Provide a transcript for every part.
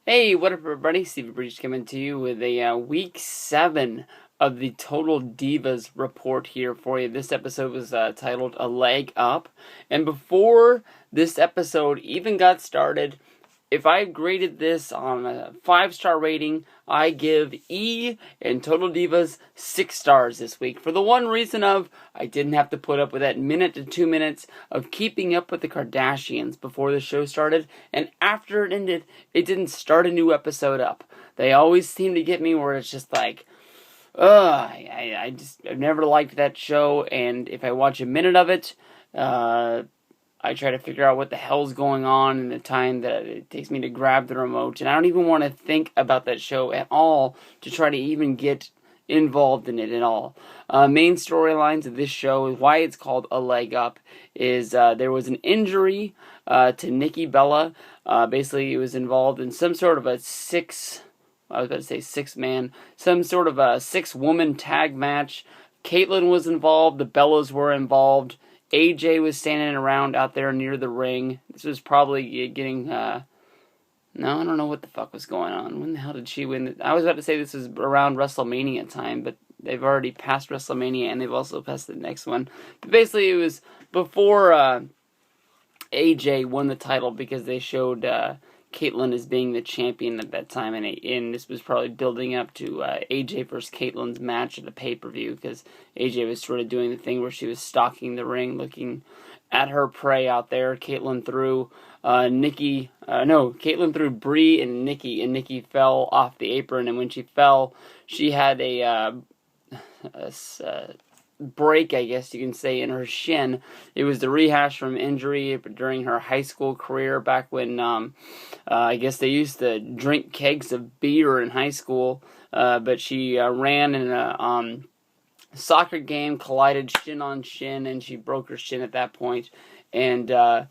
Hey, what up, everybody? Stevie Breach coming to you with a week 7 of the Total Divas report here for you. This episode was titled A Leg Up. And before this episode even got started, if I graded this on a 5-star rating, I give E and Total Divas 6 stars this week. For the one reason of, I didn't have to put up with that minute to 2 minutes of keeping up with the Kardashians before the show started. And after it ended, it didn't start a new episode up. They always seem to get me where it's just like, I've never liked that show. And if I watch a minute of it, I try to figure out what the hell's going on in the time that it takes me to grab the remote. And I don't even want to think about that show at all to try to even get involved in it at all. Main storylines of this show, why it's called A Leg Up, is there was an injury to Nikki Bella. Basically, it was involved in some sort of a six-man, some sort of a 6-woman tag match. Caitlyn was involved, the Bellas were involved. AJ was standing around out there near the ring. This was probably getting, no, I don't know what the fuck was going on. When the hell did she win? I was about to say this was around WrestleMania time, but they've already passed WrestleMania, and they've also passed the next one. But basically, it was before AJ won the title, because they showed Caitlyn as being the champion at that time, and this was probably building up to AJ versus Caitlyn's match at a pay-per-view, because AJ was sort of doing the thing where she was stalking the ring, looking at her prey out there. Caitlyn threw Caitlyn threw Brie and Nikki fell off the apron, and when she fell, she had a break, I guess you can say, in her shin. It was the rehash from injury during her high school career, back when I guess they used to drink kegs of beer in high school, but she ran in a soccer game, collided shin on shin, and she broke her shin at that point. And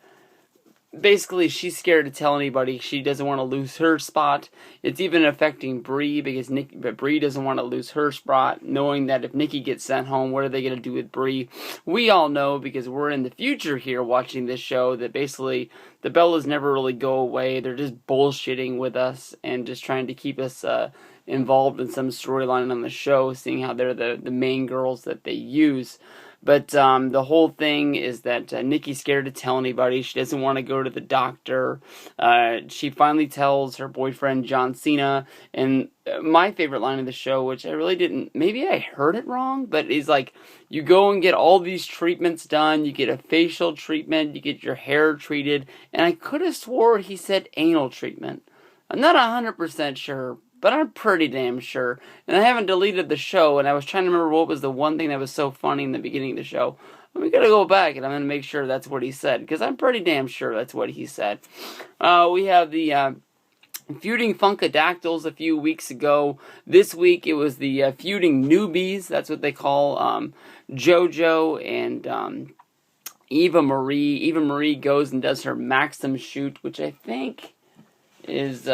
basically, she's scared to tell anybody. She doesn't want to lose her spot. It's even affecting Brie, because Brie doesn't want to lose her spot, knowing that if Nikki gets sent home, what are they going to do with Brie? We all know, because we're in the future here watching this show, that basically the Bellas never really go away. They're just bullshitting with us and just trying to keep us involved in some storyline on the show, seeing how they're the main girls that they use. But the whole thing is that Nikki's scared to tell anybody. She doesn't want to go to the doctor. She finally tells her boyfriend, John Cena. And my favorite line of the show, which I really didn't, maybe I heard it wrong, but is like, you go and get all these treatments done. You get a facial treatment. You get your hair treated. And I could have swore he said anal treatment. I'm not 100% sure, but I'm pretty damn sure. And I haven't deleted the show, and I was trying to remember what was the one thing that was so funny in the beginning of the show. We gotta go back, and I'm gonna make sure that's what he said, because I'm pretty damn sure that's what he said. We have the feuding Funkadactyls a few weeks ago. This week it was the feuding newbies. That's what they call Jojo and Eva Marie. Eva Marie goes and does her Maxim shoot, which I think is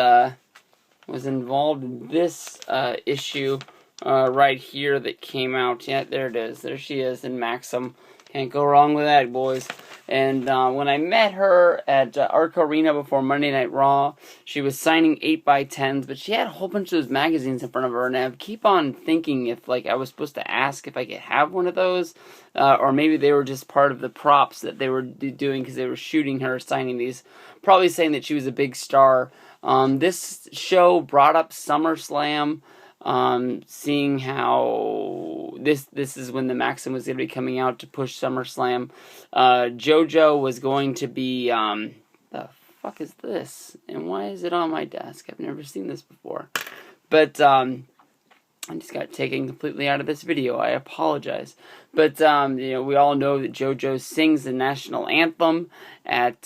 was involved in this issue right here that came out. Yeah, there it is. There she is in Maxim. Can't go wrong with that, boys. And when I met her at Arc Arena before Monday Night Raw, she was signing 8x10s, but she had a whole bunch of those magazines in front of her, and I keep on thinking if I was supposed to ask if I could have one of those, or maybe they were just part of the props that they were doing, because they were shooting her signing these, probably saying that she was a big star. This show brought up SummerSlam, seeing how this is when the Maxim was going to be coming out to push SummerSlam. Jojo was going to be, the fuck is this? And why is it on my desk? I've never seen this before. But, I just got taken completely out of this video. I apologize. But, we all know that Jojo sings the national anthem at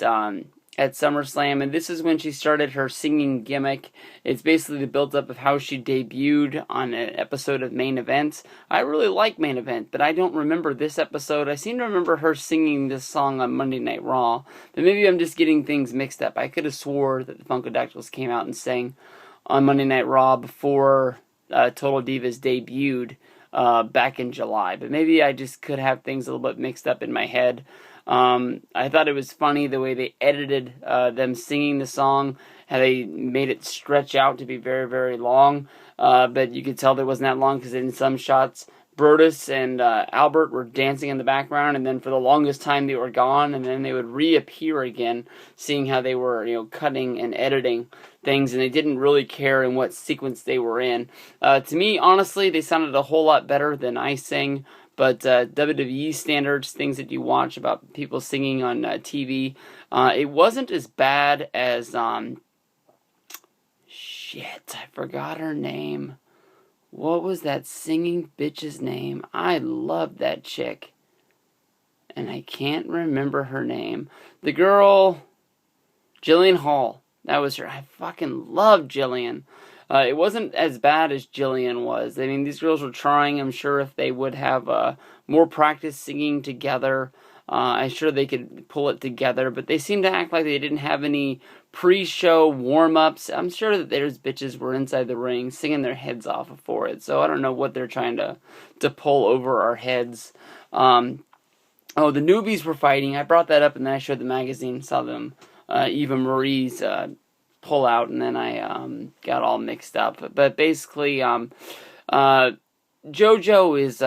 SummerSlam, and this is when she started her singing gimmick. It's basically the build-up of how she debuted on an episode of Main Event. I really like Main Event, but I don't remember this episode. I seem to remember her singing this song on Monday Night Raw, but maybe I'm just getting things mixed up. I could have swore that the Funkadactyls came out and sang on Monday Night Raw before Total Divas debuted back in July, but maybe I just could have things a little bit mixed up in my head. I thought it was funny the way they edited them singing the song, how they made it stretch out to be very, very long. But you could tell that it wasn't that long because in some shots, Brodus and Albert were dancing in the background, and then for the longest time they were gone, and then they would reappear again, seeing how they were, cutting and editing things, and they didn't really care in what sequence they were in. To me, honestly, they sounded a whole lot better than I sing, but WWE standards, things that you watch about people singing on TV, it wasn't as bad as, shit, I forgot her name. What was that singing bitch's name? I loved that chick. And I can't remember her name. The girl, Jillian Hall. That was her. I fucking loved Jillian. It wasn't as bad as Jillian was. I mean, these girls were trying. I'm sure if they would have more practice singing together, I'm sure they could pull it together. But they seemed to act like they didn't have any pre-show warm-ups. I'm sure that those bitches were inside the ring singing their heads off for it. So I don't know what they're trying to pull over our heads. The newbies were fighting. I brought that up and then I showed the magazine, saw them, Eva Marie's pull out, and then I got all mixed up. But basically, Jojo is...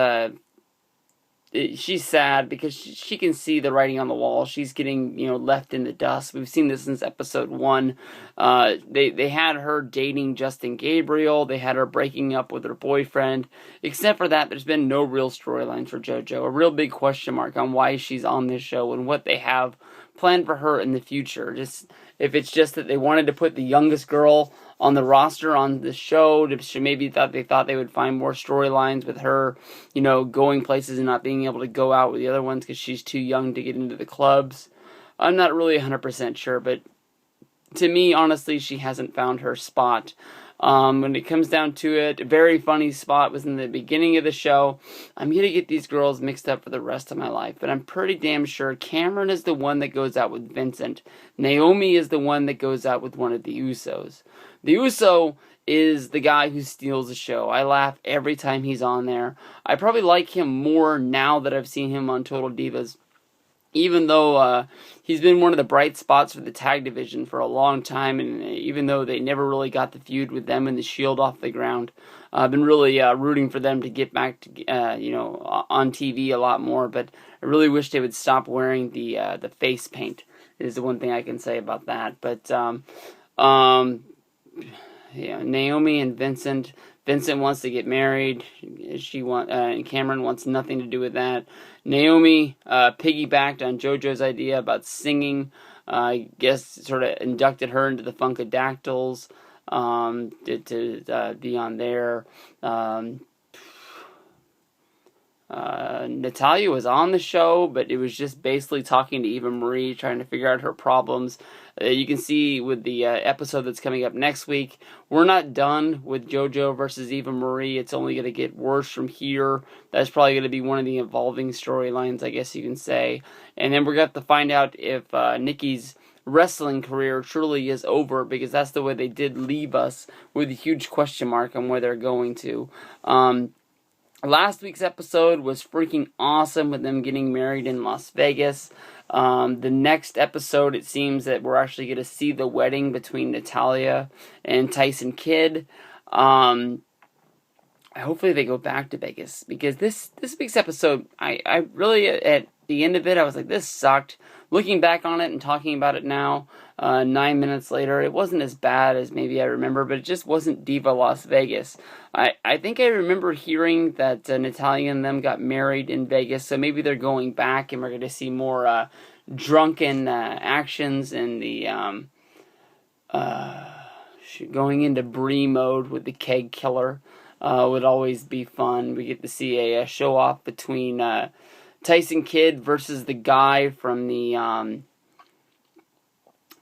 she's sad because she can see the writing on the wall. She's getting, left in the dust. We've seen this since episode 1. They had her dating Justin Gabriel. They had her breaking up with her boyfriend. Except for that, there's been no real storyline for JoJo. A real big question mark on why she's on this show and what they have planned for her in the future. Just if it's just that they wanted to put the youngest girl on the roster on the show, maybe they thought they would find more storylines with her, going places and not being able to go out with the other ones because she's too young to get into the clubs. I'm not really 100% sure, but to me, honestly, she hasn't found her spot. When it comes down to it, a very funny spot was in the beginning of the show. I'm going to get these girls mixed up for the rest of my life, but I'm pretty damn sure Cameron is the one that goes out with Vincent. Naomi is the one that goes out with one of the Usos. The Uso is the guy who steals the show. I laugh every time he's on there. I probably like him more now that I've seen him on Total Divas. Even though he's been one of the bright spots for the tag division for a long time, and even though they never really got the feud with them and the Shield off the ground, I've been really rooting for them to get back to, on TV a lot more. But I really wish they would stop wearing the face paint. Is the one thing I can say about that. But Naomi and Vincent. Vincent wants to get married. And Cameron wants nothing to do with that. Naomi piggybacked on JoJo's idea about singing. I guess sort of inducted her into the Funkadactyls to be on there. Natalya was on the show, but it was just basically talking to Eva Marie, trying to figure out her problems. You can see with the episode that's coming up next week, we're not done with JoJo versus Eva Marie. It's only going to get worse from here. That's probably going to be one of the evolving storylines, I guess you can say. And then we're going to have to find out if Nikki's wrestling career truly is over, because that's the way they did leave us, with a huge question mark on where they're going to. Last week's episode was freaking awesome with them getting married in Las Vegas. The next episode, it seems that we're actually going to see the wedding between Natalya and Tyson Kidd. Hopefully they go back to Vegas, because this week's episode, I really, at the end of it, I was like, this sucked. Looking back on it and talking about it now, 9 minutes later, it wasn't as bad as maybe I remember, but it just wasn't Diva Las Vegas. I think I remember hearing that Natalya and them got married in Vegas, so maybe they're going back and we're going to see more drunken actions and the going into Brie mode with the keg killer would always be fun. We get to see a show-off between Tyson Kidd versus the guy from the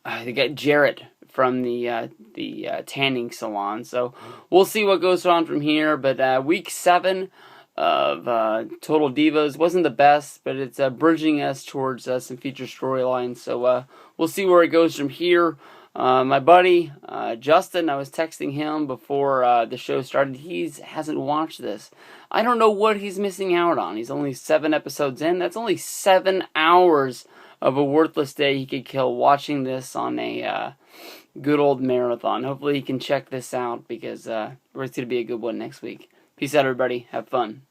guy Jarrett from the tanning salon. So we'll see what goes on from here. But week 7 of Total Divas wasn't the best, but it's bridging us towards some future storylines. So we'll see where it goes from here. My buddy Justin, I was texting him before the show started. He hasn't watched this. I don't know what he's missing out on. He's only 7 episodes in. That's only 7 hours of a worthless day he could kill watching this on a good old marathon. Hopefully he can check this out because it's going to be a good one next week. Peace out, everybody. Have fun.